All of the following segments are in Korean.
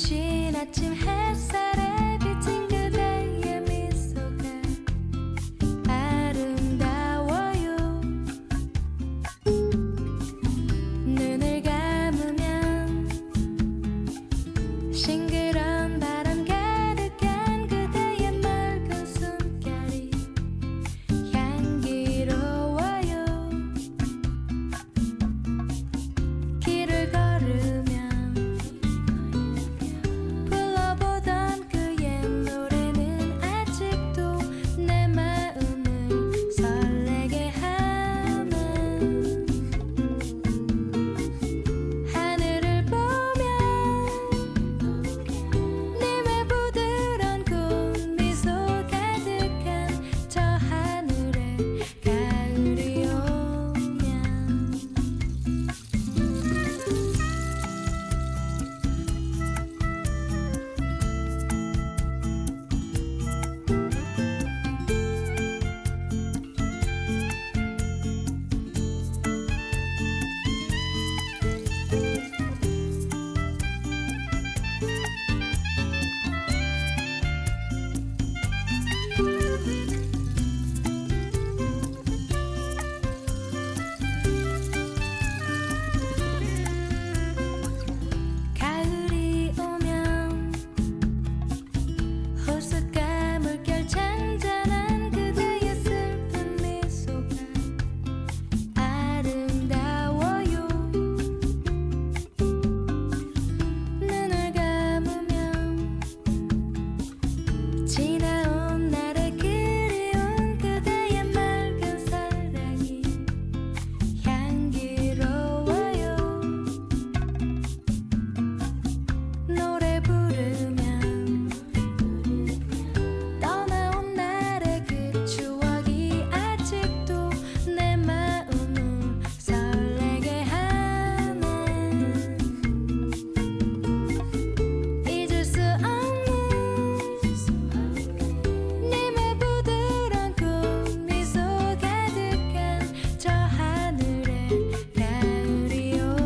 눈부신 아침 햇살에 비친 그대의 미소가 아름다워요. 눈을 감으면 싱그러운 바람 가득한 그대의 맑은 숨결이 향기로워요. 길을 걸으면 불러보던 그의 노래는 아직도 내 마음을 설레게 하네. 하늘을 보면 님의 부드러운 고운 미소 가득한 저 하늘에 가을이 오면 가을이 오면 호숫가 물결 잔잔한 그대의 슬픈 미소가 아름다워요. 눈을 감으면 지나온 날의 그리운 그대의 맑은 사랑이 향기로워요. 노래 부르면 떠나온 날의 그 추억이 아직도 내 마음을 설레게 하네. 잊을 수 없는 님의 부드러운 고운 미소 가득한 저 하늘에 가을이 오면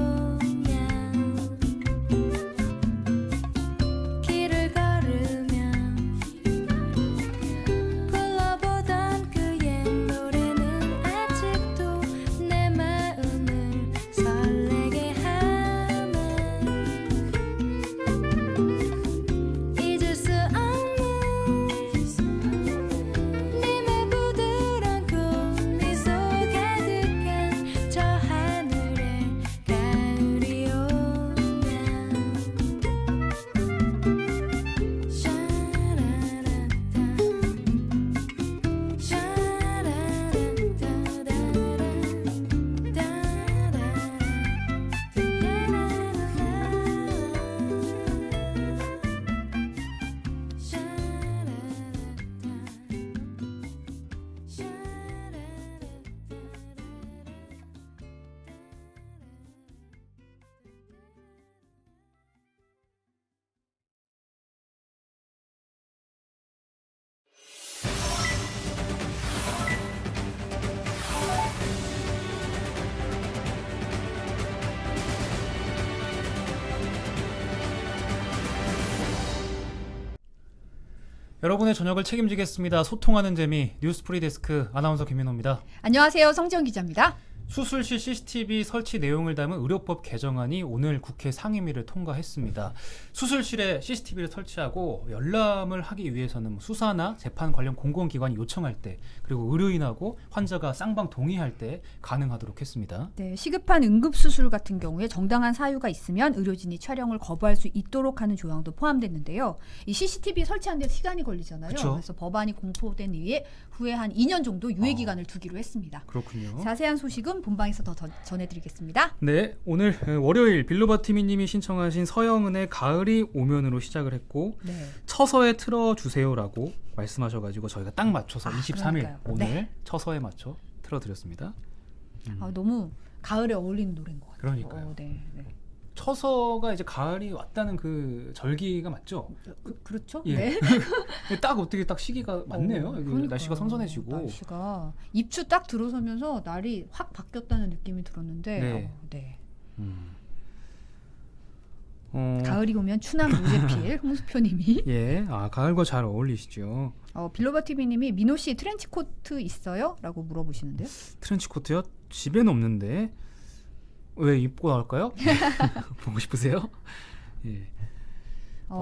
길을 걸으면 불러보던 그의 노래는 아직도 내 마음을 설레게 하네. 잊을 수 없는 님의 부드러운 고운 미소 가득한 저 하늘에 가을이 오면 여러분의 저녁을 책임지겠습니다. 소통하는 재미 뉴스프리 데스크 아나운서 김민호입니다. 안녕하세요. 성지영 기자입니다. 수술실 CCTV 설치 내용을 담은 의료법 개정안이 오늘 국회 상임위를 통과했습니다. 수술실에 CCTV를 설치하고 열람을 하기 위해서는 수사나 재판 관련 공공기관이 요청할 때, 그리고 의료인하고 환자가 쌍방 동의할 때 가능하도록 했습니다. 네, 시급한 응급수술 같은 경우에 정당한 사유가 있으면 의료진이 촬영을 거부할 수 있도록 하는 조항도 포함됐는데요. 이 CCTV 설치하는 데 시간이 걸리잖아요. 그쵸? 그래서 법안이 공포된 후에 한 2년 정도 유예기간을 두기로 했습니다. 그렇군요. 자세한 소식은 본방에서 더 전해드리겠습니다. 네, 오늘 월요일 빌로바티미님이 신청하신 서영은의 가을이 오면으로 시작을 했고, 네. 처서에 틀어주세요라고 말씀하셔가지고 저희가 딱 맞춰서 23일 그러니까요. 오늘 네. 처서에 맞춰 틀어드렸습니다. 너무 가을에 어울리는 노래인 것 같아요. 그러니까요. 네. 처서가 이제 가을이 왔다는 그 절기가 맞죠? 그렇죠? 예. 네. 딱 어떻게 딱 시기가 맞네요. 여기 그러니까요. 날씨가 선선해지고. 날씨가 입추 딱 들어서면서 날이 확 바뀌었다는 느낌이 들었는데 네. 네. 가을이 오면 추남 노제필 홍수표님이 예, 가을과 잘 어울리시죠. 빌로버 TV님이 민호 씨 트렌치 코트 있어요?라고 물어보시는데요. 트렌치 코트요? 집에는 없는데 왜 입고 나올까요? 보고 싶으세요? 예.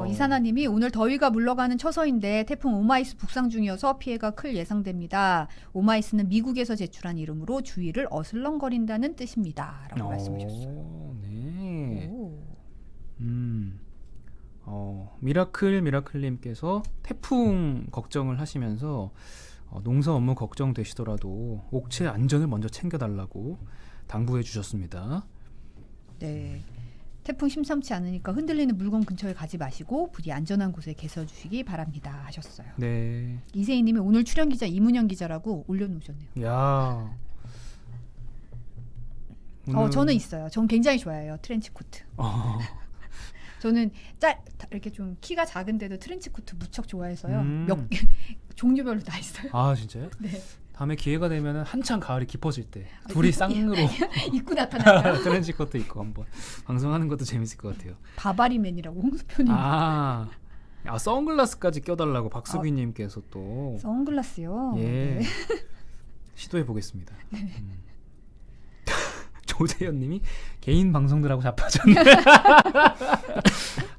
이사나님이 오늘 더위가 물러가는 처서인데 태풍 오마이스 북상 중이어서 피해가 클 예상됩니다. 오마이스는 미국에서 제출한 이름으로 주위를 어슬렁거린다는 뜻입니다.라고 말씀하셨어요. 네. 오. 미라클님께서 태풍 걱정을 하시면서 농사 업무 걱정되시더라도 옥체 안전을 먼저 챙겨달라고 당부해 주셨습니다. 네. 태풍 심상치 않으니까 흔들리는 물건 근처에 가지 마시고 부디 안전한 곳에 계셔 주시기 바랍니다 하셨어요. 네. 이세희님이 오늘 출연 기자 이문영 기자라고 올려놓으셨네요. 야. 저는 있어요. 전 굉장히 좋아해요 트렌치 코트. 저는 이렇게 좀 키가 작은데도 트렌치 코트 무척 좋아해서요. 몇 종류별로 다 있어요. 아 진짜요? 네. 다음에 기회가 되면은 한창 가을이 깊어질 때 둘이 쌍으로 입고 나타나요. 트렌치 코트 입고 한번 방송하는 것도 재밌을 것 같아요. 바바리맨이라고 홍수표님. 선글라스까지 껴달라고 박수빈님께서 또 선글라스요. 예. 네. 시도해 보겠습니다. 조재현님이 개인 방송들하고 자빠졌네.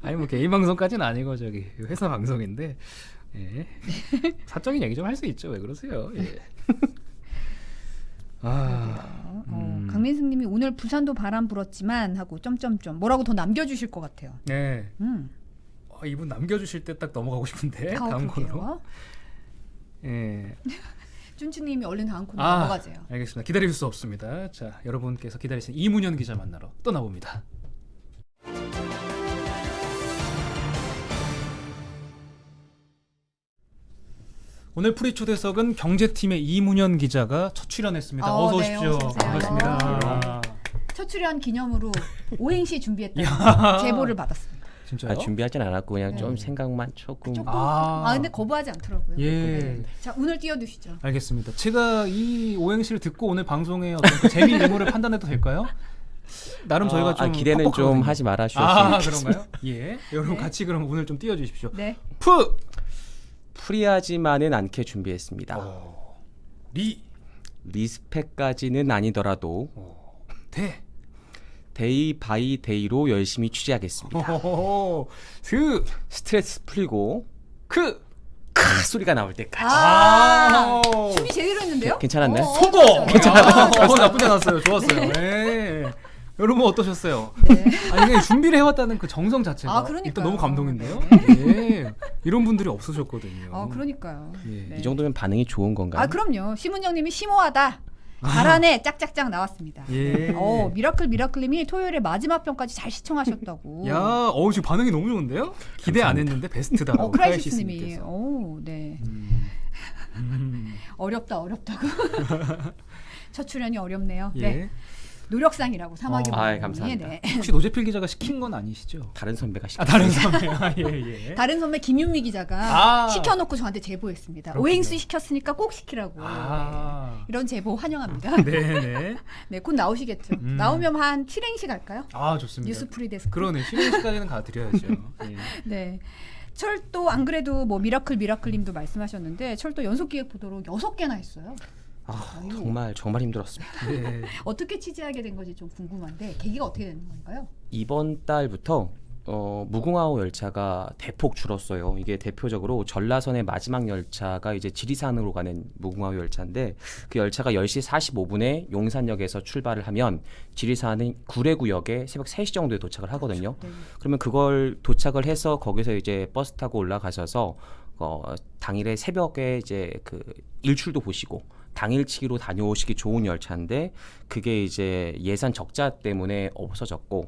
아니 뭐 개인 방송까지는 아니고 저기 회사 방송인데 예. 사적인 얘기 좀 할 수 있죠. 왜 그러세요? 예. 강민승님이 오늘 부산도 바람 불었지만 하고 점점점 뭐라고 더 남겨주실 것 같아요. 네. 이분 남겨주실 때 딱 넘어가고 싶은데 다음 코너로. 예. 쭌쭈님이 얼른 다음 코너 넘어가세요. 알겠습니다. 기다릴 수 없습니다. 자, 여러분께서 기다리신 이문현 기자 만나러 떠나봅니다. 오늘 프리 초대석은 경제팀의 이문현 기자가 첫 출연했습니다. 어서 네, 오십시오. 어서 오세요. 반갑습니다. 첫 출연 기념으로 오행시 준비했다는 제보를 받았습니다. 진짜요? 준비하진 않았고 그냥 네. 좀 생각만 조금. 근데 거부하지 않더라고요. 예. 네. 자, 오늘 띄워두시죠. 알겠습니다. 제가 이 오행시를 듣고 오늘 방송의 어떤 그 재미 유무를 판단해도 될까요? 나름 저희가 좀 기대는 좀 퍽퍽하거든요. 하지 말아 주셨으면 그런가요? 예. 여러분 같이 그럼 오늘 좀 띄워주십시오. 네. 프리하지만은 않게 준비했습니다. 리스펙까지는 아니더라도 데이 바이 데이로 열심히 취재하겠습니다. 스트레스 풀리고 크 소리가 나올 때까지. 준비 제대로 했는데요? 괜찮았나요? 성공! 나쁘지 않았어요. 좋았어요. 네. 여러분 어떠셨어요? 네. 아니 준비를 해왔다는 그 정성 자체가 그러니까요. 일단 너무 감동인데요. 네. 예. 이런 분들이 없으셨거든요. 그러니까요. 예. 네. 이 정도면 반응이 좋은 건가요? 그럼요. 심은정님이 심오하다. 잘하네. 짝짝짝 나왔습니다. 예. 미라클님이 토요일에 마지막 편까지 잘 시청하셨다고. 야, 지금 반응이 너무 좋은데요? 기대 안 했는데 베스트다라고. 크라이시스님이. 네. 어렵다고. 첫 출연이 어렵네요. 예. 네. 노력상이라고 사막이. 감사합니다. 네. 혹시 노재필 기자가 시킨 건 아니시죠? 다른 선배가 시켰어요. 다른 선배. 예. 다른 선배 김윤미 기자가 아. 시켜놓고 저한테 제보했습니다. 그렇군요. 오행수 시켰으니까 꼭 시키라고. 아. 네. 이런 제보 환영합니다. 네네. 네, 곧 나오시겠죠. 나오면 한 7행시 갈까요? 좋습니다. 뉴스 프리데스크. 그러네. 7행시까지는 가드려야죠. 예. 네. 철도 안 그래도 뭐 미라클님도 말씀하셨는데 철도 연속 기획 보도록 6개나 했어요. 정말 힘들었습니다. 네. 어떻게 취재하게 된 건지 좀 궁금한데 계기가 어떻게 되는 건가요? 이번 달부터 무궁화호 열차가 대폭 줄었어요. 이게 대표적으로 전라선의 마지막 열차가 이제 지리산으로 가는 무궁화호 열차인데 그 열차가 10시 45분에 용산역에서 출발을 하면 지리산의 구례구역에 새벽 3시 정도에 도착을 하거든요. 네. 그러면 그걸 도착을 해서 거기서 이제 버스 타고 올라가셔서 당일에 새벽에 이제 그 일출도 보시고 당일치기로 다녀오시기 좋은 열차인데 그게 이제 예산 적자 때문에 없어졌고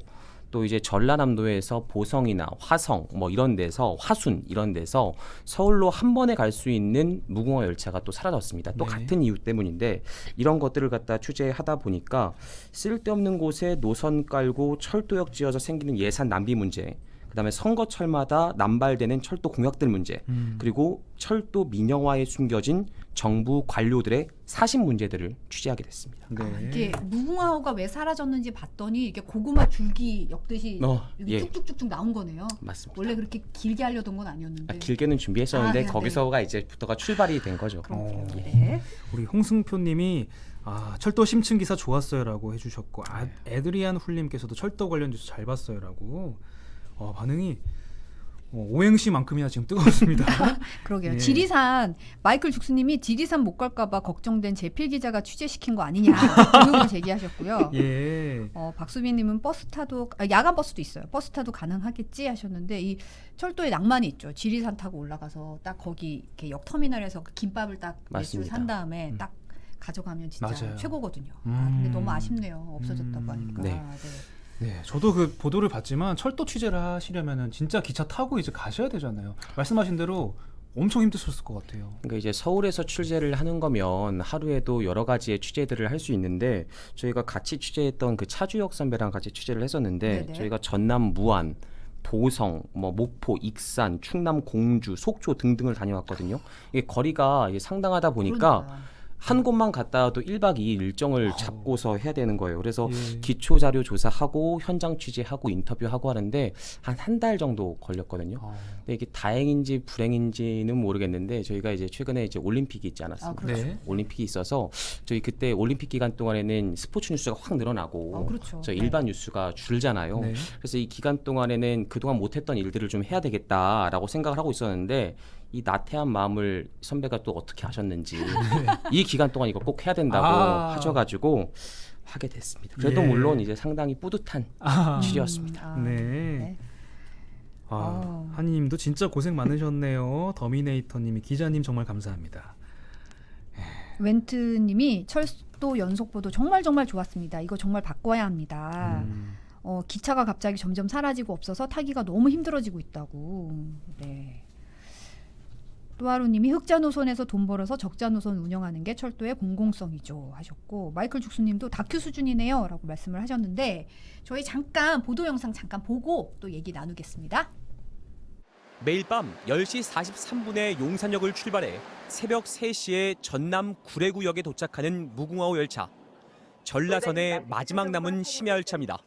또 이제 전라남도에서 보성이나 화성 뭐 이런 데서 화순 이런 데서 서울로 한 번에 갈 수 있는 무궁화 열차가 또 사라졌습니다. 또 네. 같은 이유 때문인데 이런 것들을 갖다 취재하다 보니까 쓸데없는 곳에 노선 깔고 철도역 지어서 생기는 예산 낭비 문제 그다음에 선거철마다 남발되는 철도 공약들 문제, 그리고 철도 민영화에 숨겨진 정부 관료들의 사심 문제들을 취재하게 됐습니다. 네. 이게 무궁화호가 왜 사라졌는지 봤더니 이게 고구마 줄기 엮듯이 이렇게 예. 쭉쭉쭉쭉 나온 거네요. 맞습니다. 원래 그렇게 길게 하려던 건 아니었는데. 길게는 준비했었는데 네. 거기서가 이제부터가 출발이 된 거죠. 그렇군요. 예. 네. 우리 홍승표님이 철도 심층 기사 좋았어요라고 해주셨고 에드리안 훌님께서도 철도 관련 뉴스 잘 봤어요라고 반응이 오행시만큼이나 지금 뜨겁습니다. 그러게요. 예. 지리산 마이클 죽수님이 지리산 못 갈까봐 걱정된 제필 기자가 취재시킨 거 아니냐 의혹을 제기하셨고요. 예. 박수빈님은 버스 타도 야간 버스도 있어요. 버스 타도 가능하겠지 하셨는데 이 철도에 낭만이 있죠. 지리산 타고 올라가서 딱 거기 이렇게 역 터미널에서 그 김밥을 딱 몇 줄 산 다음에 딱 가져가면 진짜 맞아요. 최고거든요. 근데 너무 아쉽네요. 없어졌다고 하니까. 네. 네, 저도 그 보도를 봤지만 철도 취재를 하시려면은 진짜 기차 타고 이제 가셔야 되잖아요. 말씀하신 대로 엄청 힘드셨을 것 같아요. 그러니까 이제 서울에서 취재를 하는 거면 하루에도 여러 가지의 취재들을 할 수 있는데 저희가 같이 취재했던 그 차주혁 선배랑 같이 취재를 했었는데 네네. 저희가 전남 무안, 보성, 목포, 익산, 충남 공주, 속초 등등을 다녀왔거든요. 이게 거리가 이게 상당하다 보니까 그러니까. 한 곳만 갔다 와도 1박 2일 일정을 잡고서 해야 되는 거예요. 그래서 예. 기초 자료 조사하고 현장 취재하고 인터뷰하고 하는데 한 달 정도 걸렸거든요. 근데 이게 다행인지 불행인지는 모르겠는데 저희가 이제 최근에 이제 올림픽이 있지 않았습니까? 그렇죠. 네. 올림픽이 있어서 저희 그때 올림픽 기간 동안에는 스포츠 뉴스가 확 늘어나고 그렇죠. 저 일반 뉴스가 줄잖아요. 네. 그래서 이 기간 동안에는 그동안 못했던 일들을 좀 해야 되겠다라고 생각을 하고 있었는데 이 나태한 마음을 선배가 또 어떻게 하셨는지 이 기간 동안 이거 꼭 해야 된다고 하셔가지고 하게 됐습니다. 그래도 예. 물론 이제 상당히 뿌듯한 취재였습니다. 네. 한님도 진짜 고생 많으셨네요. 더미네이터님이 기자님 정말 감사합니다. 웬트님이 철도 연속 보도 정말 좋았습니다. 이거 정말 바꿔야 합니다. 기차가 갑자기 점점 사라지고 없어서 타기가 너무 힘들어지고 있다고. 네. 또하루님이 흑자 노선에서 돈 벌어서 적자 노선 운영하는 게 철도의 공공성이죠 하셨고 마이클 죽수님도 다큐 수준이네요라고 말씀을 하셨는데 저희 잠깐 보도 영상 잠깐 보고 또 얘기 나누겠습니다. 매일 밤 10시 43분에 용산역을 출발해 새벽 3시에 전남 구례구역에 도착하는 무궁화호 열차. 전라선의 마지막 남은 심야 열차입니다.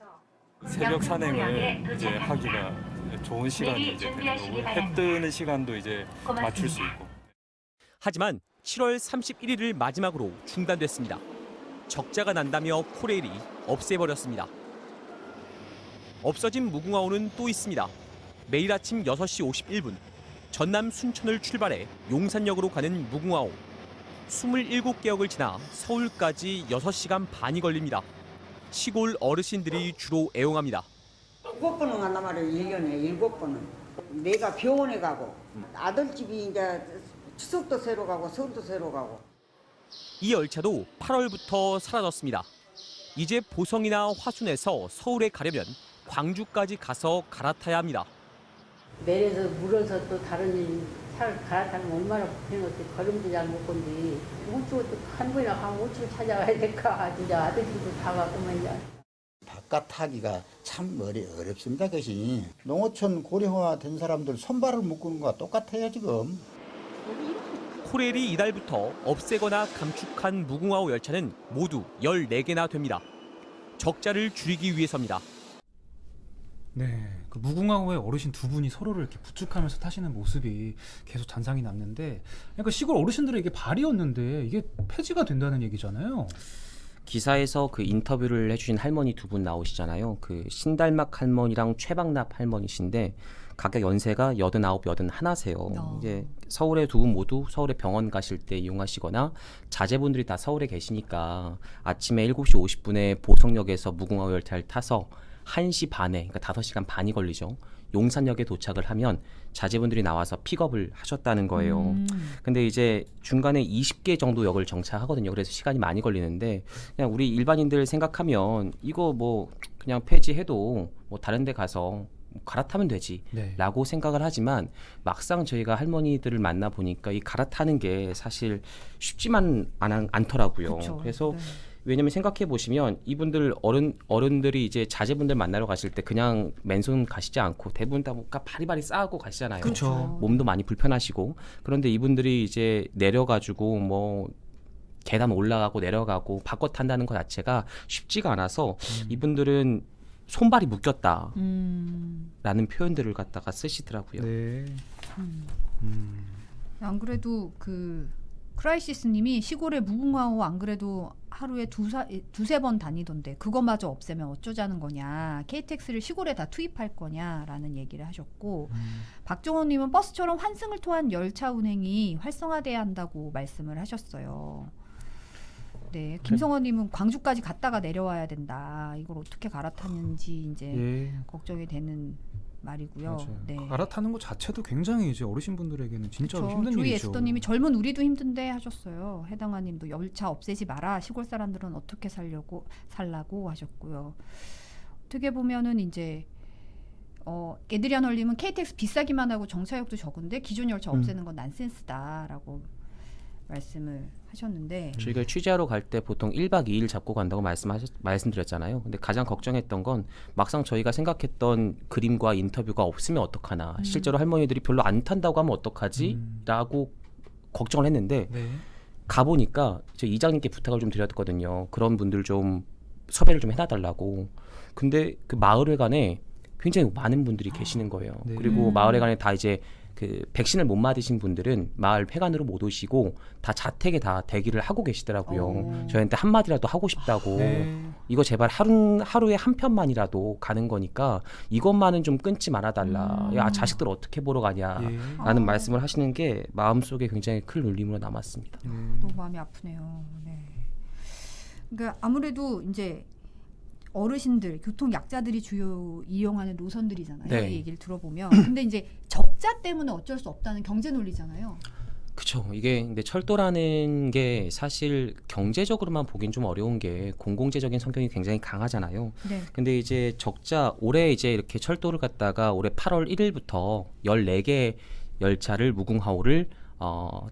새벽 산행을 이제 하기가 좋은 시간이 이제 되는 거고 해 뜨는 시간도 이제 맞출 수 있고. 하지만 7월 31일을 마지막으로 중단됐습니다. 적자가 난다며 코레일이 없애버렸습니다. 없어진 무궁화호는 또 있습니다. 매일 아침 6시 51분 전남 순천을 출발해 용산역으로 가는 무궁화호. 27개역을 지나 서울까지 6시간 반이 걸립니다. 시골 어르신들이 주로 애용합니다. 7번은 간단 말이에요. 1년에 7번은. 내가 병원에 가고 아들 집이 이제 추석도 새로 가고 설도 새로 가고. 이 열차도 8월부터 사라졌습니다. 이제 보성이나 화순에서 서울에 가려면 광주까지 가서 갈아타야 합니다. 내려서 물어서 또 다른 일 갈아타면 얼마나 고생했지. 걸음도 잘 못 건지. 우측 한 번이나 가면 우측 찾아가야 될까. 진짜 아들들도 다 가고만 이제. 바깥 타기가 참 어렵습니다. 그것이 농어촌 고령화 된 사람들 손발을 묶는 거와 똑같아요 지금. 코레일이 이달부터 없애거나 감축한 무궁화호 열차는 모두 14개나 됩니다. 적자를 줄이기 위해서입니다. 네, 그 무궁화호의 어르신 두 분이 서로를 이렇게 부축하면서 타시는 모습이 계속 잔상이 남는데, 그러니까 시골 어르신들의 이게 발이었는데 이게 폐지가 된다는 얘기잖아요. 기사에서 그 인터뷰를 해주신 할머니 두 분 나오시잖아요. 그 신달막 할머니랑 최박납 할머니신데 각각 연세가 89, 81세요. 이제 서울에 두 분 모두 서울에 병원 가실 때 이용하시거나 자제분들이 다 서울에 계시니까 아침에 7시 50분에 보성역에서 무궁화호 열차를 타서 1시 반에, 그러니까 5시간 반이 걸리죠. 용산역에 도착을 하면 자제분들이 나와서 픽업을 하셨다는 거예요. 근데 이제 중간에 20개 정도 역을 정차하거든요. 그래서 시간이 많이 걸리는데 그냥 우리 일반인들 생각하면 이거 뭐 그냥 폐지해도 뭐 다른 데 가서 갈아타면 되지 라고 생각을 하지만 막상 저희가 할머니들을 만나 보니까 이 갈아타는 게 사실 쉽지만 않더라고요. 그쵸. 그래서 네. 왜냐면 생각해 보시면 이분들 어른들이 이제 자제분들 만나러 가실 때 그냥 맨손 가시지 않고 대부분 다 뭔가 바리바리 싸고 가시잖아요. 그렇죠. 몸도 많이 불편하시고. 그런데 이분들이 이제 내려가지고 뭐 계단 올라가고 내려가고 바꿔 탄다는 것 자체가 쉽지가 않아서 이분들은 손발이 묶였다라는 표현들을 갖다가 쓰시더라고요. 네. 안 그래도 크라이시스님이 시골에 무궁화호 안 그래도 하루에 두세 번 다니던데 그것마저 없애면 어쩌자는 거냐. KTX를 시골에 다 투입할 거냐라는 얘기를 하셨고 박정호님은 버스처럼 환승을 통한 열차 운행이 활성화돼야 한다고 말씀을 하셨어요. 네, 김성원님은 광주까지 갔다가 내려와야 된다. 이걸 어떻게 갈아타는지 이제 예. 걱정이 되는 말이고요. 맞아요. 네. 갈아타는 것 자체도 굉장히 이제 어르신분들에게는 진짜로 그쵸. 힘든 조이 일이죠. 에스더님이 젊은 우리도 힘든데 하셨어요. 해당아님도 열차 없애지 마라. 시골 사람들은 어떻게 살라고 하셨고요. 어떻게 보면은 이제 에드리안 헐님은 KTX 비싸기만 하고 정차역도 적은데 기존 열차 없애는 건 난센스다라고 말씀을 하셨는데 저희가 취재하러 갈 때 보통 1박 2일 잡고 간다고 말씀드렸잖아요. 근데 가장 걱정했던 건 막상 저희가 생각했던 그림과 인터뷰가 없으면 어떡하나. 실제로 할머니들이 별로 안 탄다고 하면 어떡하지? 라고 걱정을 했는데 네. 가보니까 저 이장님께 부탁을 좀 드렸거든요. 그런 분들 좀 섭외를 좀 해놔달라고. 근데 그 마을회관에 굉장히 많은 분들이 계시는 거예요. 네. 그리고 마을회관에 다 이제 그 백신을 못 맞으신 분들은 마을 회관으로 못 오시고 다 자택에 다 대기를 하고 계시더라고요. 저희한테 한마디라도 하고 싶다고. 네. 이거 제발 하루에 한 편만이라도 가는 거니까 이것만은 좀 끊지 말아달라. 야, 자식들 어떻게 보러 가냐. 예. 라는 말씀을 하시는 게 마음속에 굉장히 큰 울림으로 남았습니다. 너무 마음이 아프네요. 네. 그러니까 아무래도 이제 어르신들, 교통 약자들이 주요 이용하는 노선들이잖아요. 네. 이 얘기를 들어보면. 근데 이제 적자 때문에 어쩔 수 없다는 경제 논리잖아요. 그렇죠. 이게 근데 철도라는 게 사실 경제적으로만 보긴 좀 어려운 게 공공재적인 성격이 굉장히 강하잖아요. 네. 근데 이제 적자 올해 이제 이렇게 철도를 갖다가 올해 8월 1일부터 14개 열차를 무궁화호를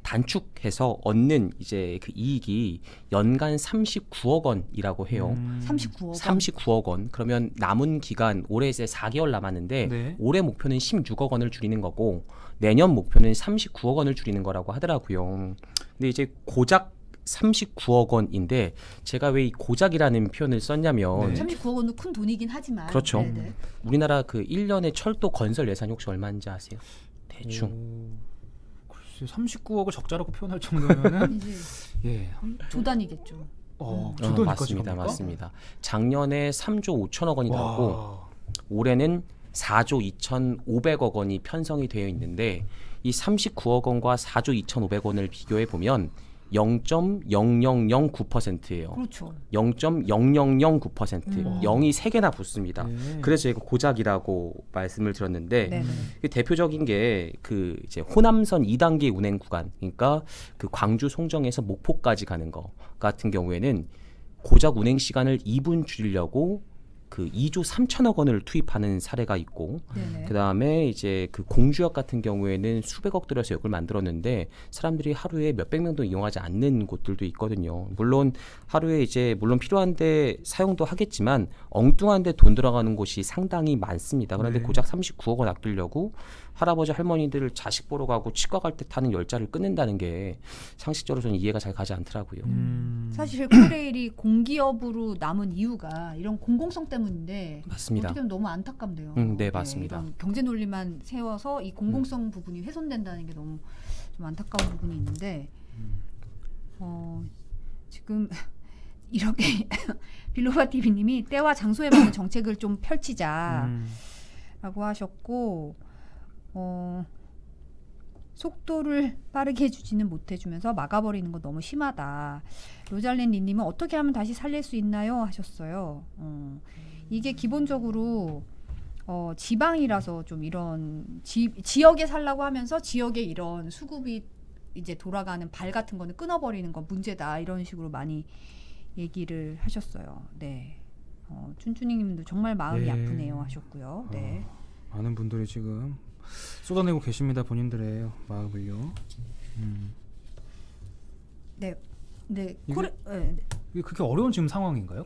단축해서 얻는 이제 그 이익이 연간 39억 원이라고 해요. 39억 원. 39억 원. 그러면 남은 기간 올해 이제 4개월 남았는데 네. 올해 목표는 16억 원을 줄이는 거고 내년 목표는 39억 원을 줄이는 거라고 하더라고요. 근데 이제 고작 39억 원인데 제가 왜 이 고작이라는 표현을 썼냐면 39억 원도 큰 돈이긴 하지만. 그렇죠. 네네. 우리나라 그 1년에 철도 건설 예산이 혹시 얼마인지 아세요? 대충. 글쎄 39억을 적자라고 표현할 정도면은 이제 예. 조단이겠죠. 조던까지 맞습니다. 갑니까? 맞습니다. 작년에 3조 5천억 원이 나오고 와. 올해는 4조 2,500억 원이 편성이 되어 있는데 이 39억 원과 4조 2,500억 원을 비교해 보면 0.0009%예요. 그렇죠. 0.0009%. 0이 3개나 붙습니다. 네. 그래서 제가 고작이라고 말씀을 드렸는데 네네. 그 대표적인 게 그 이제 호남선 2단계 운행 구간, 그러니까 그 광주 송정에서 목포까지 가는 거 같은 경우에는 고작 운행 시간을 2분 줄이려고 그 2조 3천억 원을 투입하는 사례가 있고 네네. 그다음에 이제 그 공주역 같은 경우에는 수백억 들여서 역을 만들었는데 사람들이 하루에 몇백 명도 이용하지 않는 곳들도 있거든요. 물론 하루에 이제 물론 필요한데 사용도 하겠지만 엉뚱한데 돈 들어가는 곳이 상당히 많습니다. 그런데 네. 고작 39억 원 아끼려고 할아버지 할머니들 자식 보러 가고 치과 갈 때 타는 열차를 끊는다는 게 상식적으로 저는 이해가 잘 가지 않더라고요. 사실 코레일이 공기업으로 남은 이유가 이런 공공성 때문인데 맞습니다. 어떻게 보면 너무 안타깝네요. 네, 맞습니다. 이런 경제 논리만 세워서 이 공공성 부분이 훼손된다는 게 너무 좀 안타까운 부분이 있는데 지금 이렇게 빌로바 TV님이 때와 장소에 맞는 정책을 좀 펼치자라고 하셨고. 속도를 빠르게 해주지는 못해주면서 막아버리는 거 너무 심하다. 로잘린 리님은 어떻게 하면 다시 살릴 수 있나요? 하셨어요. 이게 기본적으로 지방이라서 좀 이런 지역에 살라고 하면서 지역에 이런 수급이 이제 돌아가는 발 같은 거는 끊어버리는 건 문제다. 이런 식으로 많이 얘기를 하셨어요. 네. 춘춘이님도 정말 마음이 네. 아프네요 하셨고요. 네. 많은 분들이 지금 쏟아내고 계십니다. 본인들의 마음을요. 네. 네, 이게- 네. 이게 그렇게 어려운 지금 상황인가요?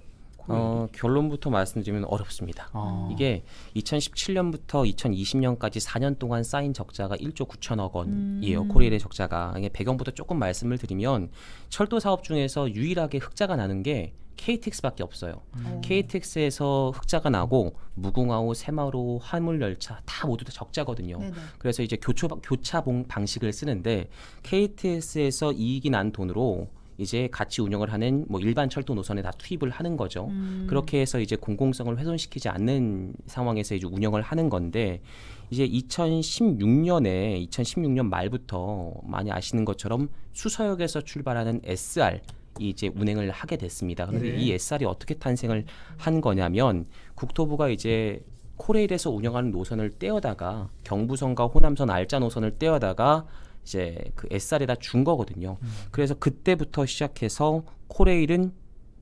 결론부터 말씀드리면 어렵습니다. 이게 2017년부터 2020년까지 4년 동안 쌓인 적자가 1조 9천억 원이에요. 코레일의 적자가. 이게 배경부터 조금 말씀을 드리면 철도 사업 중에서 유일하게 흑자가 나는 게 KTX밖에 없어요. KTX에서 흑자가 나고 무궁화호, 새마루, 화물열차 다 모두 다 적자거든요. 네네. 그래서 이제 교차 방식을 쓰는데 KTX에서 이익이 난 돈으로 이제 같이 운영을 하는 뭐 일반 철도 노선에 다 투입을 하는 거죠. 그렇게 해서 이제 공공성을 훼손시키지 않는 상황에서 이제 운영을 하는 건데 이제 2016년 말부터 많이 아시는 것처럼 수서역에서 출발하는 SR 이 이제 운행을 하게 됐습니다. 그런데 네. 이 SR이 어떻게 탄생을 한 거냐면 국토부가 이제 코레일에서 운영하는 노선을 떼어다가 경부선과 호남선 알짜 노선을 떼어다가 이제 그 SR에다 준 거거든요. 그래서 그때부터 시작해서 코레일은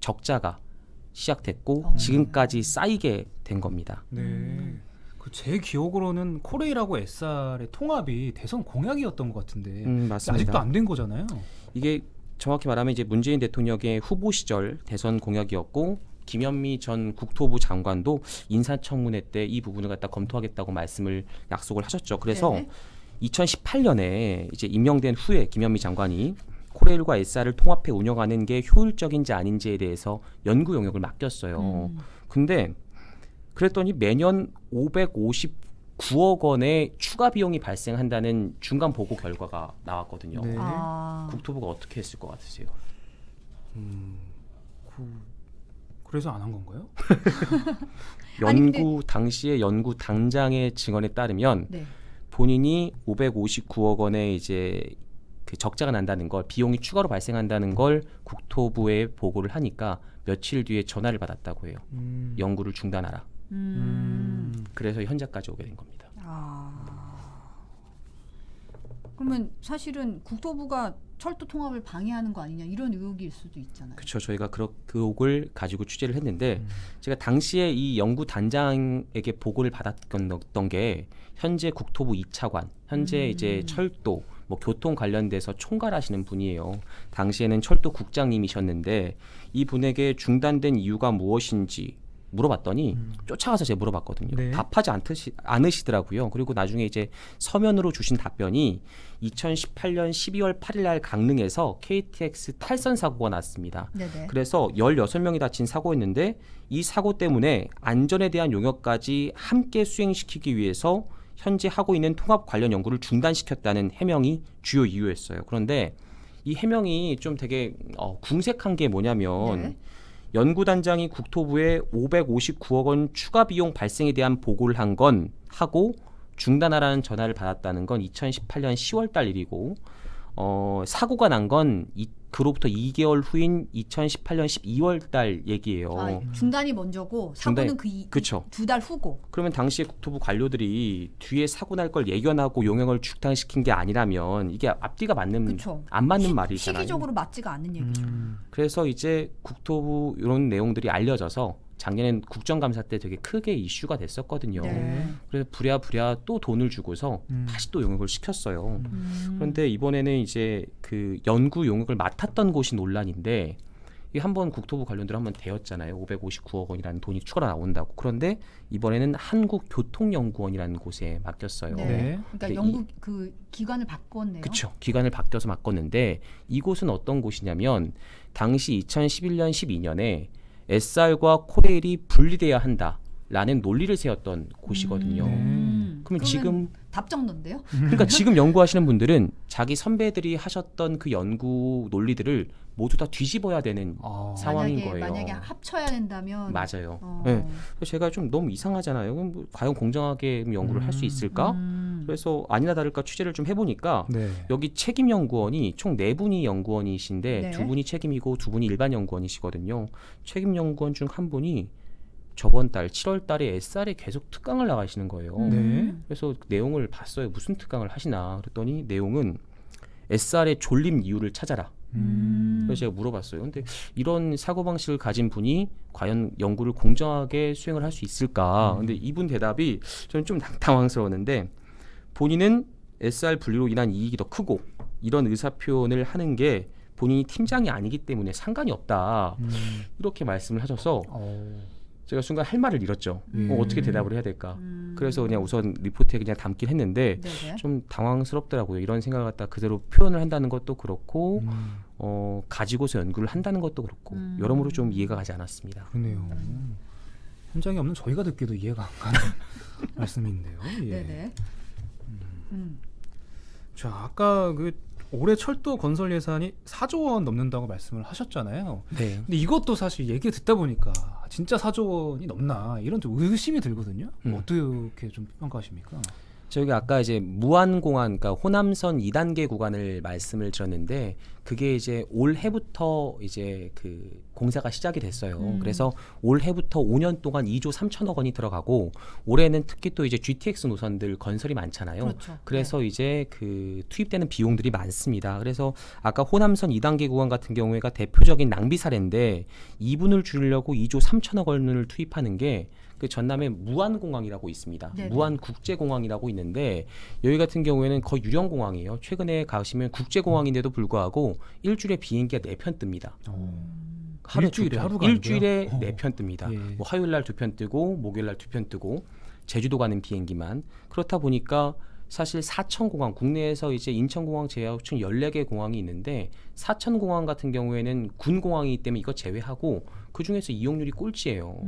적자가 시작됐고 지금까지 쌓이게 된 겁니다. 네. 제 기억으로는 코레일하고 SR의 통합이 대선 공약이었던 것 같은데 맞습니다. 아직도 안 된 거잖아요. 이게 정확히 말하면 이제 문재인 대통령의 후보 시절 대선 공약이었고 김현미 전 국토부 장관도 인사청문회 때 이 부분을 갖다 검토하겠다고 말씀을 약속을 하셨죠. 그래서 네. 2018년에 이제 임명된 후에 김현미 장관이 코레일과 SR을 통합해 운영하는 게 효율적인지 아닌지에 대해서 연구 영역을 맡겼어요. 근데 그랬더니 매년 559억 원의 추가 비용이 발생한다는 중간 보고 결과가 나왔거든요. 네. 국토부가 어떻게 했을 것 같으세요? 그래서 안 한 건가요? 아니, 당시의 연구 당장의 증언에 따르면 네. 본인이 559억 원의 이제 그 적자가 난다는 걸 비용이 추가로 발생한다는 걸 국토부에 보고를 하니까 며칠 뒤에 전화를 받았다고 해요. 연구를 중단하라. 그래서 현재까지 오게 된 겁니다. 그러면 사실은 국토부가 철도 통합을 방해하는 거 아니냐 이런 의혹일 수도 있잖아요. 그렇죠. 저희가 그 의혹을 가지고 취재를 했는데 제가 당시에 이 연구 단장에게 보고를 받았던 게 현재 국토부 2차관, 현재 이제 철도, 뭐 교통 관련돼서 총괄하시는 분이에요. 당시에는 철도 국장님이셨는데 이 분에게 중단된 이유가 무엇인지 물어봤더니 쫓아가서 제가 물어봤거든요. 네. 답하지 않으시더라고요. 그리고 나중에 이제 서면으로 주신 답변이 2018년 12월 8일 날 강릉에서 KTX 탈선 사고가 났습니다. 네네. 그래서 16명이 다친 사고였는데 이 사고 때문에 안전에 대한 용역까지 함께 수행시키기 위해서 현재 하고 있는 통합 관련 연구를 중단시켰다는 해명이 주요 이유였어요. 그런데 이 해명이 좀 되게 궁색한 게 뭐냐면 네. 연구단장이 국토부에 559억 원 추가 비용 발생에 대한 보고를 한 건 하고 중단하라는 전화를 받았다는 건 2018년 10월 달 일이고 사고가 난 건 그로부터 2개월 후인 2018년 12월 달 얘기예요. 중단이 먼저고 사고는 그쵸. 두 달 후고. 그러면 당시에 국토부 관료들이 뒤에 사고 날 걸 예견하고 용역을 중단시킨 게 아니라면 이게 앞뒤가 안 맞는 말이잖아요. 시기적으로 맞지가 않는 얘기죠. 그래서 이제 국토부 이런 내용들이 알려져서 작년엔 국정감사 때 되게 크게 이슈가 됐었거든요. 네. 그래서 부랴부랴 또 돈을 주고서 다시 또 용역을 시켰어요. 그런데 이번에는 이제 그 연구 용역을 맡았던 곳이 논란인데 이게 한번 국토부 관련들 한번 되었잖아요. 559억 원이라는 돈이 추가로 나온다고. 그런데 이번에는 한국교통연구원이라는 곳에 맡겼어요. 네. 그러니까 연구 그 기관을 바꿨네요. 그렇죠. 기관을 바뀌어서 맡겼는데 이곳은 어떤 곳이냐면 당시 2011년 12년에 SR과 코레일이 분리돼야 한다라는 논리를 세웠던 곳이거든요. 그러면 지금 답정론데요? 그러니까 지금 연구하시는 분들은 자기 선배들이 하셨던 그 연구 논리들을 모두 다 뒤집어야 되는 상황인 거예요. 만약에 합쳐야 된다면 맞아요. 네. 그래서 제가 좀 너무 이상하잖아요. 그럼 뭐 과연 공정하게 연구를 할 수 있을까? 그래서 아니나 다를까 취재를 좀 해보니까 네. 여기 책임 연구원이 총 4분이 연구원이신데 네. 2분이 책임이고 2분이 일반 연구원이시거든요. 책임 연구원 중 한 분이 저번 달 7월 달에 SR에 계속 특강을 나가시는 거예요. 네. 그래서 내용을 봤어요. 무슨 특강을 하시나 그랬더니 내용은 SR의 졸림 이유를 찾아라. 그래서 제가 물어봤어요. 근데 이런 사고방식을 가진 분이 과연 연구를 공정하게 수행을 할 수 있을까? 근데 이분 대답이 저는 좀 당황스러웠는데 본인은 SR 분리로 인한 이익이 더 크고 이런 의사표현을 하는 게 본인이 팀장이 아니기 때문에 상관이 없다. 이렇게 말씀을 하셔서 제가 순간 할 말을 잃었죠. 어떻게 대답을 해야 될까. 그래서 그냥 우선 리포트에 그냥 담긴 했는데 네네. 좀 당황스럽더라고요. 이런 생각을 갖다 그대로 표현을 한다는 것도 그렇고 가지고서 연구를 한다는 것도 그렇고 여러모로 좀 이해가 가지 않았습니다. 그러네요. 현장에 없는 저희가 듣기도 이해가 안 가는 말씀인데요. 예. 네네. 자, 아까 그 올해 철도 건설 예산이 4조 원 넘는다고 말씀을 하셨잖아요. 네. 근데 이것도 사실 얘기 듣다 보니까 진짜 4조 원이 넘나 이런 좀 의심이 들거든요. 어떻게 좀 평가하십니까? 저희가 아까 이제 무안공항, 그러니까 호남선 2단계 구간을 말씀을 드렸는데 그게 이제 올해부터 이제 그 공사가 시작이 됐어요. 그래서 올해부터 5년 동안 2조 3천억 원이 들어가고 올해는 특히 또 이제 GTX 노선들 건설이 많잖아요. 그렇죠. 그래서 이제 그 투입되는 비용들이 많습니다. 그래서 아까 호남선 2단계 구간 같은 경우에가 대표적인 낭비 사례인데 2분을 줄이려고 2조 3천억 원을 투입하는 게 그 전남에 무안공항이라고 있습니다. 네네. 무안국제공항이라고 있는데 여기 같은 경우에는 거의 유령공항이에요. 최근에 가시면 국제공항인데도 불구하고 일주일에 비행기가 4편 뜹니다. 일주일에 하루가 일주일에 아니고요? 4편 뜹니다. 예. 뭐 화요일 날 2편 뜨고 목요일 날 2편 뜨고 제주도 가는 비행기만. 그렇다 보니까 사실 사천공항 국내에서 이제 인천공항 제외하고 총 14개 공항이 있는데 사천공항 같은 경우에는 군공항이기 때문에 이거 제외하고 그중에서 이용률이 꼴찌예요.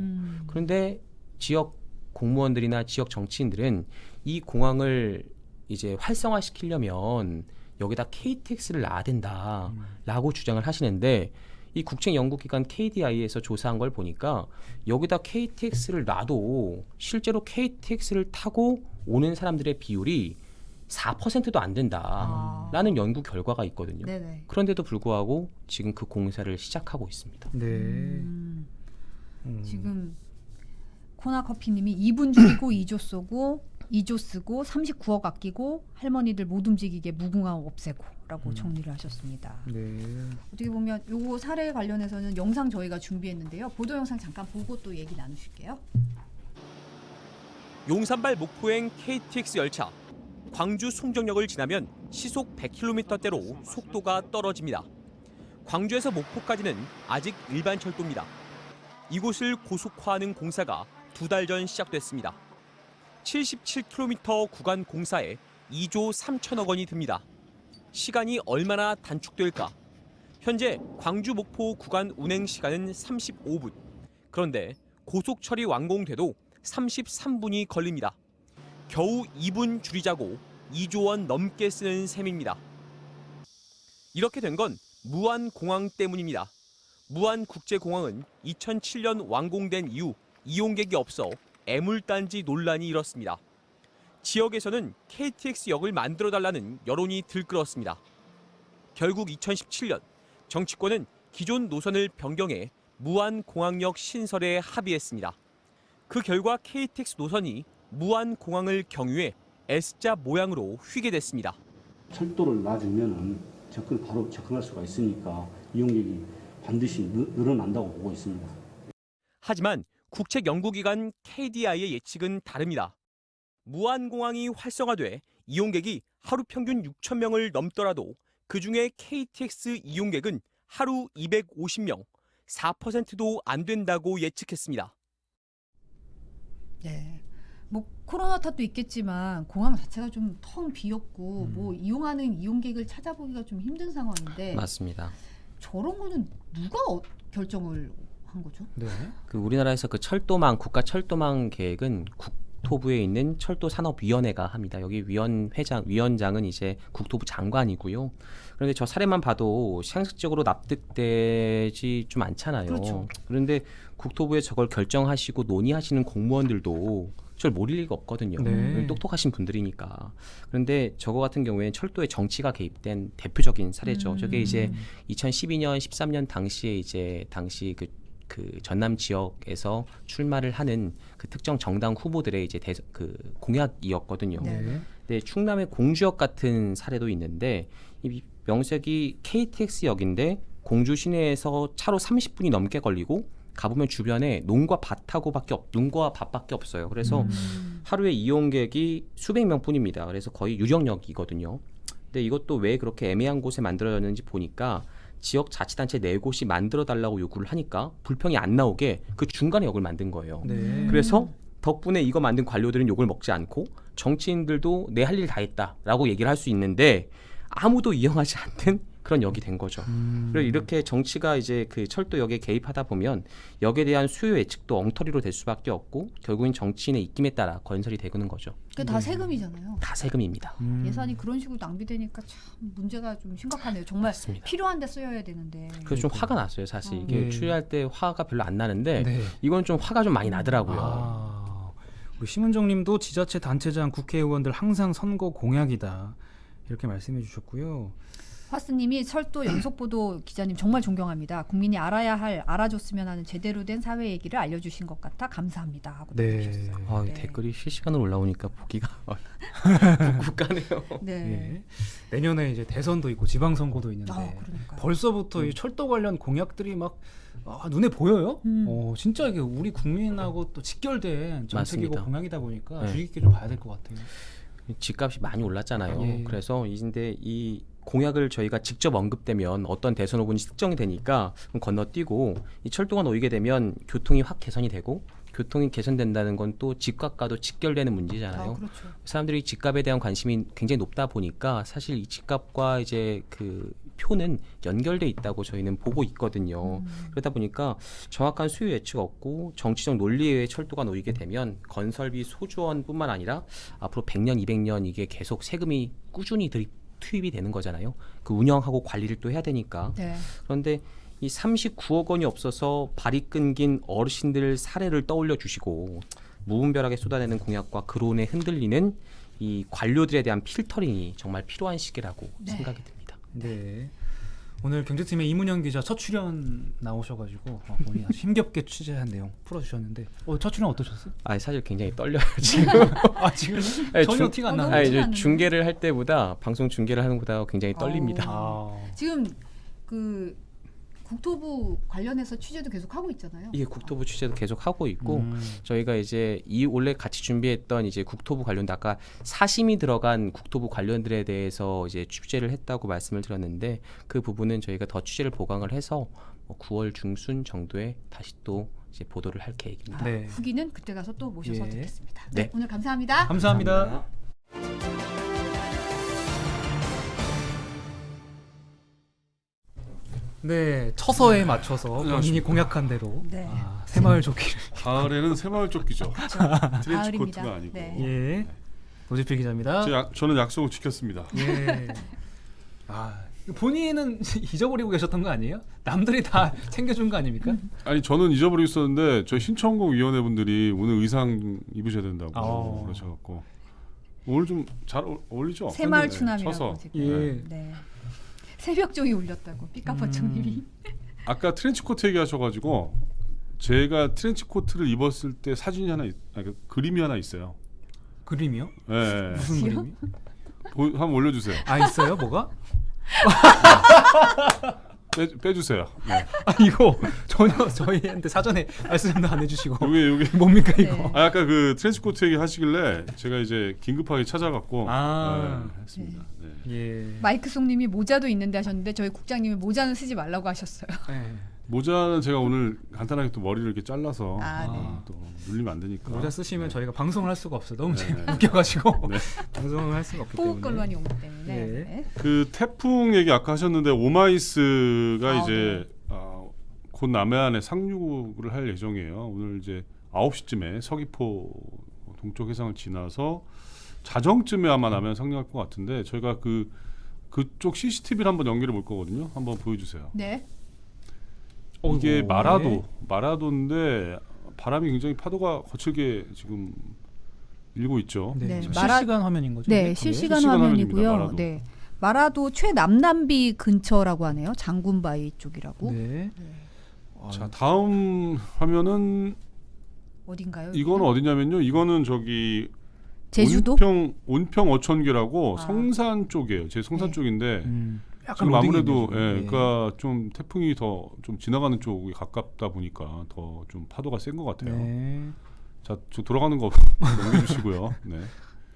그런데 지역 공무원들이나 지역 정치인들은 이 공항을 이제 활성화시키려면 여기다 KTX를 놔야 된다라고 주장을 하시는데 이 국책연구기관 KDI에서 조사한 걸 보니까 여기다 KTX를 놔도 실제로 KTX를 타고 오는 사람들의 비율이 4%도 안 된다라는 연구 결과가 있거든요. 네네. 그런데도 불구하고 지금 그 공사를 시작하고 있습니다. 네. 지금 코나커피님이 2분 줄이고 2조 쏘고 2조 쓰고 39억 아끼고 할머니들 못 움직이게 무궁화 없애고라고 정리를 하셨습니다. 네. 어떻게 보면 요거 사례에 관련해서는 영상 저희가 준비했는데요. 보도 영상 잠깐 보고 또 얘기 나누실게요. 용산발 목포행 KTX 열차. 광주 송정역을 지나면 시속 100km대로 속도가 떨어집니다. 광주에서 목포까지는 아직 일반 철도입니다. 이곳을 고속화하는 공사가 2달 전 시작됐습니다. 77km 구간 공사에 2조 3천억 원이 듭니다. 시간이 얼마나 단축될까? 현재 광주 목포 구간 운행 시간은 35분. 그런데 고속 처리 완공돼도 33분이 걸립니다. 겨우 2분 줄이자고 2조 원 넘게 쓰는 셈입니다. 이렇게 된 건 무안공항 때문입니다. 무안국제공항은 2007년 완공된 이후 이용객이 없어 애물단지 논란이 일었습니다. 지역에서는 KTX역을 만들어달라는 여론이 들끓었습니다. 결국 2017년 정치권은 기존 노선을 변경해 무안공항역 신설에 합의했습니다. 그 결과 KTX 노선이 무안공항을 경유해 S자 모양으로 휘게 됐습니다. 철도를 놔주면은 바로 접근할 수가 있으니까 이용객이 반드시 늘어난다고 보고 있습니다. 하지만 국책연구기관 KDI의 예측은 다릅니다. 무안공항이 활성화돼 이용객이 하루 평균 6천 명을 넘더라도 그중에 KTX 이용객은 하루 250명, 4%도 안 된다고 예측했습니다. 네. 뭐 코로나 탓도 있겠지만 공항 자체가 좀 텅 비었고 뭐 이용하는 이용객을 찾아보기가 좀 힘든 상황인데 맞습니다. 저런 거는 누가 결정을 한 거죠? 네. 그 우리나라에서 그 철도망 국가 철도망 계획은 국토부에 있는 철도산업위원회가 합니다. 여기 위원장은 이제 국토부 장관이고요. 그런데 저 사례만 봐도 상식적으로 납득되지 좀 않잖아요. 그렇죠. 그런데 국토부에 저걸 결정하시고 논의하시는 공무원들도 저를 모를 리가 없거든요. 네. 똑똑하신 분들이니까. 그런데 저거 같은 경우에는 철도에 정치가 개입된 대표적인 사례죠. 저게 이제 2012년, 13년 당시에 이제 당시 그 전남 지역에서 출마를 하는 그 특정 정당 후보들의 이제 그 공약이었거든요. 네. 근데 충남의 공주역 같은 사례도 있는데 이 명색이 KTX역인데 공주 시내에서 차로 30분이 넘게 걸리고 가보면 주변에 농과 밭밖에 없어요. 그래서 하루에 이용객이 수백 명뿐입니다. 그래서 거의 유령역이거든요. 근데 이것도 왜 그렇게 애매한 곳에 만들어졌는지 보니까 지역 자치단체 4곳이 만들어 달라고 요구를 하니까 불평이 안 나오게 그 중간에 역을 만든 거예요. 네. 그래서 덕분에 이거 만든 관료들은 욕을 먹지 않고 정치인들도 내 할 일 다 했다라고 얘기를 할 수 있는데 아무도 이용하지 않는 그런 역이 된 거죠. 그리고 이렇게 정치가 이제 그 철도역에 개입하다 보면 역에 대한 수요 예측도 엉터리로 될 수밖에 없고 결국엔 정치인의 입김에 따라 건설이 되는 거죠. 그게 다 세금이잖아요. 다 세금입니다. 예산이 그런 식으로 낭비되니까 참 문제가 좀 심각하네요. 정말 맞습니다. 필요한데 쓰여야 되는데. 그래서 좀 화가 났어요. 사실 이게 예. 추리할 때 화가 별로 안 나는데 네. 이건 좀 화가 좀 많이 나더라고요. 우리 심은정님도 지자체 단체장 국회의원들 항상 선거 공약이다 이렇게 말씀해 주셨고요. 화스님이 철도 연속보도 기자님 정말 존경합니다. 국민이 알아야 할 알아줬으면 하는 제대로 된 사회 얘기를 알려주신 것 같아 감사합니다 하고 네. 보내주셨어요. 아, 네. 댓글이 실시간으로 올라오니까 보기가 묵묵하네요. 네. 예. 내년에 이제 대선도 있고 지방선거도 있는데 그러니까요. 벌써부터 이 철도 관련 공약들이 막 눈에 보여요. 진짜 이게 우리 국민하고 또 직결된 정책이고 맞습니다. 공약이다 보니까 네. 주의 깊게 좀 봐야 될 것 같아요. 집값이 많이 올랐잖아요. 예. 그래서 이제 이 공약을 저희가 직접 언급되면 어떤 대선 후보는 특정이 되니까 건너뛰고 이 철도가 놓이게 되면 교통이 확 개선이 되고 교통이 개선된다는 건 또 집값과도 직결되는 문제잖아요. 그렇죠. 사람들이 집값에 대한 관심이 굉장히 높다 보니까 사실 이 집값과 이제 그 표는 연결돼 있다고 저희는 보고 있거든요. 그러다 보니까 정확한 수요 예측 없고 정치적 논리에 의해 철도가 놓이게 되면 건설비 소조원뿐만 아니라 앞으로 100년, 200년 이게 계속 세금이 꾸준히 투입이 되는 거잖아요. 그 운영하고 관리를 또 해야 되니까. 네. 그런데 이 39억 원이 없어서 발이 끊긴 어르신들 사례를 떠올려 주시고 무분별하게 쏟아내는 공약과 그론에 흔들리는 이 관료들에 대한 필터링이 정말 필요한 시기라고 네. 생각이 듭니다. 네. 오늘 경제팀의 이문영 기자 첫 출연 나오셔가지고 본인이 아주 힘겹게 취재한 내용 풀어주셨는데 첫 출연 어떠셨어요? 아 사실 굉장히 떨려요 지금. 지금 아니, 전혀 티가 안 너무 나요. 티가 안 나는데? 중계를 할 때보다 방송 중계를 하는 것보다 굉장히 떨립니다. 지금 그 국토부 관련해서 취재도 계속 하고 있잖아요. 이게 국토부 취재도 계속 하고 있고 저희가 이제 이 원래 같이 준비했던 이제 국토부 관련도 아까 사심이 들어간 국토부 관련들에 대해서 이제 취재를 했다고 말씀을 드렸는데 그 부분은 저희가 더 취재를 보강을 해서 9월 중순 정도에 다시 또 이제 보도를 할 계획입니다. 네. 후기는 그때 가서 또 모셔서 예. 듣겠습니다. 네. 오늘 감사합니다. 감사합니다. 네, 처서에 맞춰서 본인이 공약한 대로 네. 새마을 조끼를 가을에는 새마을 조끼죠. 트렌치 가을입니다. 코트가 아니고. 네. 예. 노지필 기자입니다. 저는 약속을 지켰습니다. 예. 본인은 잊어버리고 계셨던 거 아니에요? 남들이 다 챙겨준 거 아닙니까? 아니 저는 잊어버리고 있었는데 저희 신청곡 위원회분들이 오늘 의상 입으셔야 된다고 그러셔갖고 오늘 좀 잘 어울리죠? 새마을 네, 추남이라고 쳐서. 지금. 예. 네. 새벽종이 울렸다고 삐까퍼청님이. 아까 트렌치 코트 얘기하셔가지고 제가 트렌치 코트를 입었을 때 사진이 하나 그림이 하나 있어요. 그림이요? 네. 무슨 그림이? 한번 올려주세요. 있어요? 뭐가? 빼주세요. 네. 이거 전혀 저희한테 사전에 말씀도 안 해주시고 여기 뭡니까 이거? 네. 아까 그 트렌치 코트 얘기 하시길래 제가 이제 긴급하게 찾아갖고 했습니다. 네. 예. 마이크 송님이 모자도 있는데 하셨는데 저희 국장님이 모자는 쓰지 말라고 하셨어요. 네. 모자는 제가 오늘 간단하게 또 머리를 이렇게 잘라서 네. 또 눌리면 안 되니까 모자 쓰시면 저희가 방송을 할 수가 없어요. 너무 네. 웃겨가지고 방송을 할 수가 없기 때문에. 호흡곤란이 오기 때문에. 네. 네. 그 태풍 얘기 아까 하셨는데 오마이스가 이제 네. 곧 남해안에 상륙을 할 예정이에요. 오늘 이제 9시쯤에 서귀포 동쪽 해상을 지나서 자정쯤에 아마 남해안 상륙할 것 같은데 저희가 그쪽 CCTV를 한번 연결해 볼 거거든요. 한번 보여주세요. 네. 이게 마라도인데 바람이 굉장히 파도가 거칠게 지금 일고 있죠. 네. 네. 실시간 화면인 거죠? 네, 이게? 실시간 실시간 화면이고요. 화면입니다, 네. 마라도 최남남비 근처라고 하네요. 장군바위 쪽이라고. 네. 자, 다음 화면은 어딘가요? 이거는 어디냐면요. 이거는 저기 제주도? 온평 어촌계라고 성산 쪽이에요. 제 성산 네. 쪽인데 약간 지금 아무래도 로딩이네요. 그러니까 좀 태풍이 더 좀 지나가는 쪽이 가깝다 보니까 더 좀 파도가 센 것 같아요. 네. 자, 저 돌아가는 거 넘겨주시고요. 네.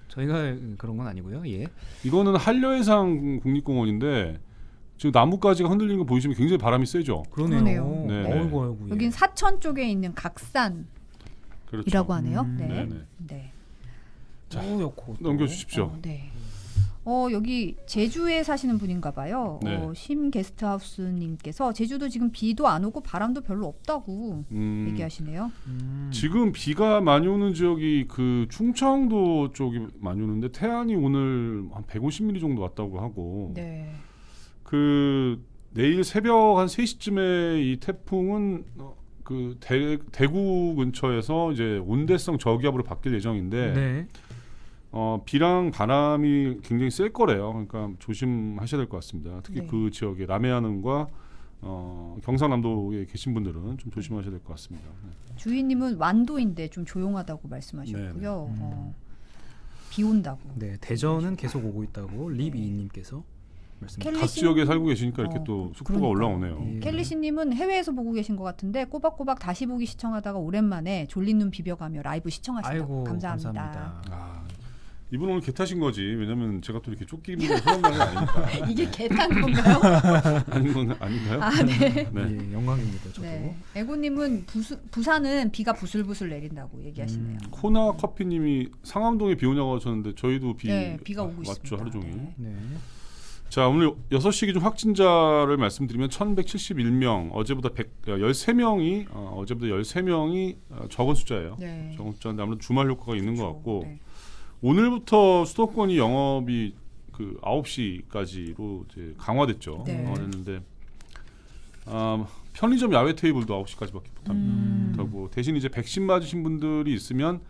저희가 그런 건 아니고요. 예. 이거는 한려해상 국립공원인데 지금 나뭇가지가 흔들리는 거 보이시면 굉장히 바람이 세죠. 그러네요. 네, 어이구, 어이구, 예. 여긴 사천 쪽에 있는 각산이라고 그렇죠. 하네요. 음. 네. 네네. 네. 자, 또. 넘겨주십시오. 네. 여기 제주에 사시는 분인가 봐요. 네. 심 게스트하우스님께서 제주도 지금 비도 안 오고 바람도 별로 없다고 얘기하시네요. 지금 비가 많이 오는 지역이 그 충청도 쪽이 많이 오는데 태안이 오늘 한 150mm 정도 왔다고 하고 네. 그 내일 새벽 한 3시쯤에 이 태풍은 그 대구 근처에서 이제 온대성 저기압으로 바뀔 예정인데 네. 비랑 바람이 굉장히 셀 거래요. 그러니까 조심하셔야 될 것 같습니다. 특히 네. 그 지역에 남해안과 경상남도에 계신 분들은 좀 조심하셔야 될 것 같습니다. 네. 주인님은 완도인데 좀 조용하다고 말씀하셨고요. 네. 비 온다고. 네, 대전은 계속 오고 있다고 립이님께서 말씀. 켈리 각 씨- 지역에 살고 계시니까 이렇게 또 속보가 그러니까. 올라오네요. 예. 켈리씨님은 해외에서 보고 계신 것 같은데 꼬박꼬박 다시 보기 시청하다가 오랜만에 졸린 눈 비벼가며 라이브 시청하신다고. 아이고, 감사합니다. 감사합니다. 이분 오늘 개 타신 거지. 왜냐면 제가 또 이렇게 쫓기는 그런 말이 아니니까. 이게 개탄 건가요? 아닌가요? 아, 네. 예, 영광입니다. 저도. 네. 애고님은 부산은 비가 부슬부슬 내린다고 얘기하시네요. 코나 커피님이 상암동에 비 오냐고 하셨는데 저희도 네, 비가 오고 왔죠 있습니다. 하루 종일. 네. 네. 자 오늘 6시 기준 확진자를 말씀드리면 1,171명 어제보다 13명이 어제보다 13명이 적은 숫자예요. 네. 적은 숫자인데 아무래도 주말 효과가 있는 것 같고 네. 오늘부터 수도권이 영업이 그 9시까지로 이제 강화됐죠. 네. 강화됐는데 편의점 야외 테이블도 9시까지밖에 못합니다. 못하고 대신 이제 백신 맞으신 분들이 있으면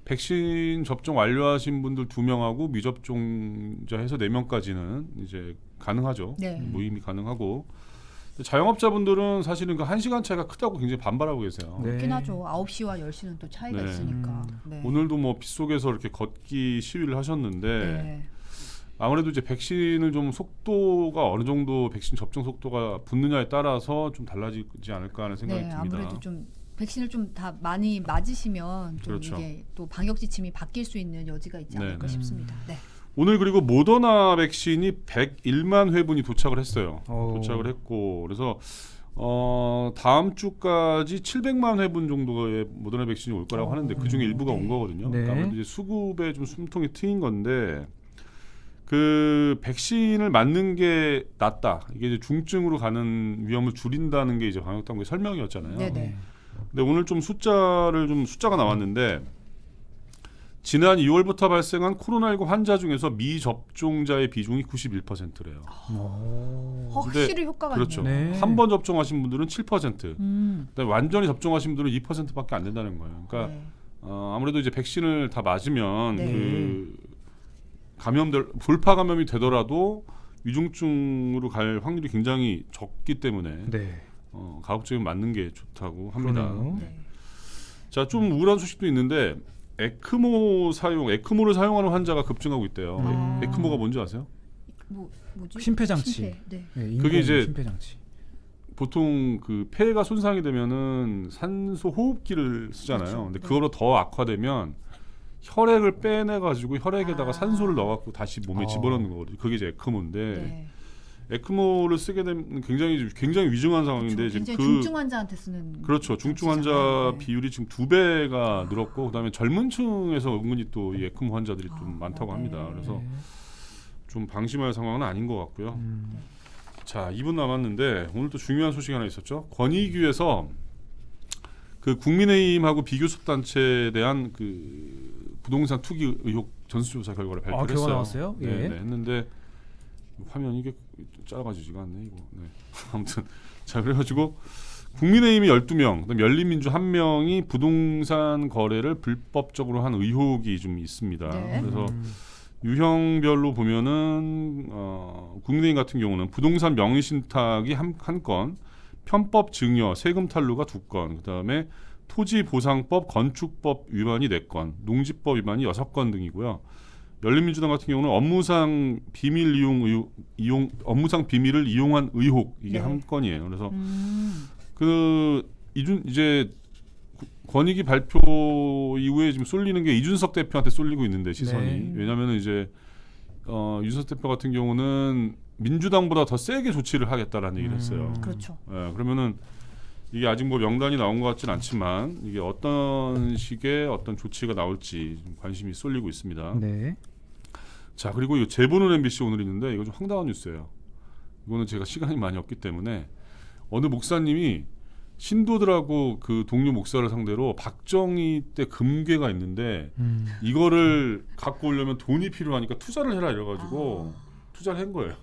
백신 접종 완료하신 분들 2명하고 미접종자 해서 4명까지는 이제 가능하죠. 네. 모임이 가능하고 자영업자분들은 사실은 그 1시간 차이가 크다고 굉장히 반발하고 계세요. 네. 그렇긴 하죠. 9시와 10시는 또 차이가 네. 있으니까. 네. 오늘도 뭐 빗속에서 이렇게 걷기 시위를 하셨는데 네. 아무래도 이제 백신을 좀 속도가 어느 정도 백신 접종 속도가 붙느냐에 따라서 좀 달라지지 않을까 하는 생각이 네, 듭니다. 아무래도 좀 백신을 좀 다 많이 맞으시면 좀 그렇죠. 이게 또 방역 지침이 바뀔 수 있는 여지가 있지 않을까 네. 싶습니다. 네. 오늘 그리고 모더나 백신이 101만 회분이 도착을 했어요. 오. 도착을 했고 그래서 다음 주까지 700만 회분 정도의 모더나 백신이 올 거라고 하는데 그 중에 일부가 온 거거든요. 네. 그러니까 아무래도 이제 수급에 좀 숨통이 트인 건데 그 백신을 맞는 게 낫다. 이게 이제 중증으로 가는 위험을 줄인다는 게 이제 방역 당국의 설명이었잖아요. 네네. 근데 오늘 좀 숫자가 나왔는데 지난 2월부터 발생한 코로나19 환자 중에서 미접종자의 비중이 91%래요. 확실히 효과가 그렇죠. 있네요. 네. 한 번 접종하신 분들은 7%. 네. 완전히 접종하신 분들은 2%밖에 안 된다는 거예요. 그러니까 네. 아무래도 이제 백신을 다 맞으면 네. 그 감염될 돌파 감염이 되더라도 위중증으로 갈 확률이 굉장히 적기 때문에 네. 가급적이면 맞는 게 좋다고 합니다. 그러네요. 네. 자, 좀 우울한 소식도 있는데 에크모를 사용하는 환자가 급증하고 있대요. 아. 에크모가 뭔지 아세요? 뭐지? 심폐장치. 심폐. 네. 네, 인공 그게 이제 심폐장치. 보통 그 폐가 손상이 되면은 산소 호흡기를 쓰잖아요. 그렇죠. 근데 네. 그거로 더 악화되면 혈액을 빼내 가지고 혈액에다가 아. 산소를 넣어 갖고 다시 몸에 어. 집어넣는 거거든요. 그게 이제 에크모인데 네. 에크모를 쓰게 되면 굉장히 위중한 상황인데 그렇죠. 지금 굉장히 그 중증 환자한테 쓰는 그렇죠. 중증 환자 장치잖아요. 네. 비율이 지금 2배가 늘었고 그다음에 젊은 층에서 은근히 또 이 에크모 환자들이 좀 많다고 네. 합니다. 그래서 네. 좀 방심할 상황은 아닌 것 같고요. 음. 자, 2분 남았는데 오늘 또 중요한 소식이 하나 있었죠. 권익위에서 그 국민의힘하고 비교섭 단체에 대한 그 부동산 투기 의혹 전수조사 결과를 발표했어요. 결과 나왔어요? 예. 네, 했는데 화면이 이게 작아지지가 않네 이거. 네. 아무튼 자 그래가지고 국민의힘이 12명, 그다음 열린민주 1명이 부동산 거래를 불법적으로 한 의혹이 좀 있습니다. 네. 그래서 유형별로 보면은 국민의힘 같은 경우는 부동산 명의신탁이 한 건, 편법 증여, 세금 탈루가 2건, 그다음에 토지보상법, 건축법 위반이 4건, 농지법 위반이 6건 등이고요. 열린민주당 같은 경우는 업무상 비밀 업무상 비밀을 이용한 의혹 이게 네. 한 건이에요. 그래서 그 이제 권익위 발표 이후에 지금 쏠리는 게 이준석 대표한테 쏠리고 있는데 시선이 네. 왜냐하면 이제 윤석열 대표 같은 경우는 민주당보다 더 세게 조치를 하겠다라는 얘기를 했어요. 그렇죠. 예, 그러면은 이게 아직 뭐 명단이 나온 것 같진 않지만 이게 어떤 식의 어떤 조치가 나올지 좀 관심이 쏠리고 있습니다. 네. 자, 그리고 이 제보는 MBC 오늘 있는데 이거 좀 황당한 뉴스예요. 이거는 제가 시간이 많이 없기 때문에 어느 목사님이 신도들하고 그 동료 목사를 상대로 박정희 때 금괴가 있는데 이거를 갖고 오려면 돈이 필요하니까 투자를 해라 이래가지고 투자를 한 거예요.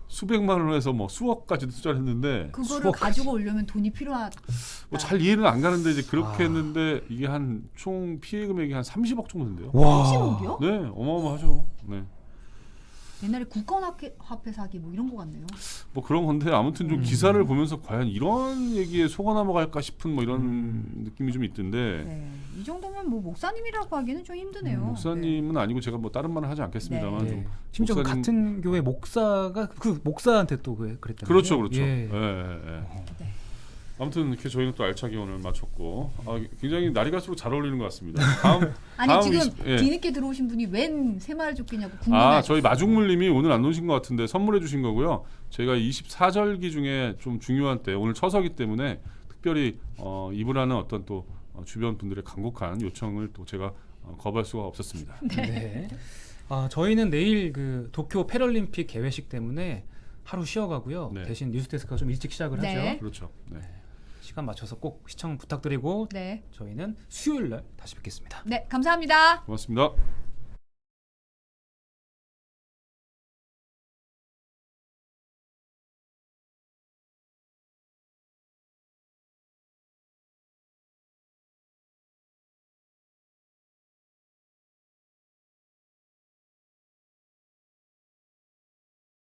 수백만 원에서 뭐 수억까지도 투자를 했는데 그거를 가지고 오려면 돈이 필요하다. 뭐 잘 이해는 안 가는데 이제 그렇게 했는데 이게 한 총 피해 금액이 한 30억 정도 된대요. 와. 30억이요? 네, 어마어마하죠. 네. 옛날에 국가화폐 사기 뭐 이런 거 같네요. 뭐 그런 건데 아무튼 좀 기사를 보면서 과연 이런 얘기에 속아 넘어갈까 싶은 뭐 이런 느낌이 좀 있던데 네. 이 정도면 뭐 목사님이라고 하기는 좀 힘드네요. 목사님은 아니고 제가 뭐 다른 말은 하지 않겠습니다만 네. 좀 심지어 그 목사님- 같은 교회 목사가 그 목사한테 또 그랬잖아요. 그렇죠, 그렇죠. 예. 네. 아무튼 이렇게 저희는 또 알차게 오늘 마쳤고 굉장히 날이 갈수록 잘 어울리는 것 같습니다. 아니 다음 지금 20 예. 뒤늦게 들어오신 분이 웬 새마을조끼냐고 궁금해하셨어요. 저희 마중물님이 오늘 안 오신 것 같은데 선물해 주신 거고요. 저희가 24절기 중에 좀 중요한 때 오늘 처서기 때문에 특별히 입으라는 어떤 또 주변 분들의 간곡한 요청을 또 제가 거부할 수가 없었습니다. 네. 저희는 내일 그 도쿄 패럴림픽 개회식 때문에 하루 쉬어가고요. 네. 대신 뉴스데스크가 좀 일찍 시작을 네. 하죠. 그렇죠. 네. 시간 맞춰서 꼭 시청 부탁드리고 네. 저희는 수요일 날 다시 뵙겠습니다. 네, 감사합니다. 고맙습니다.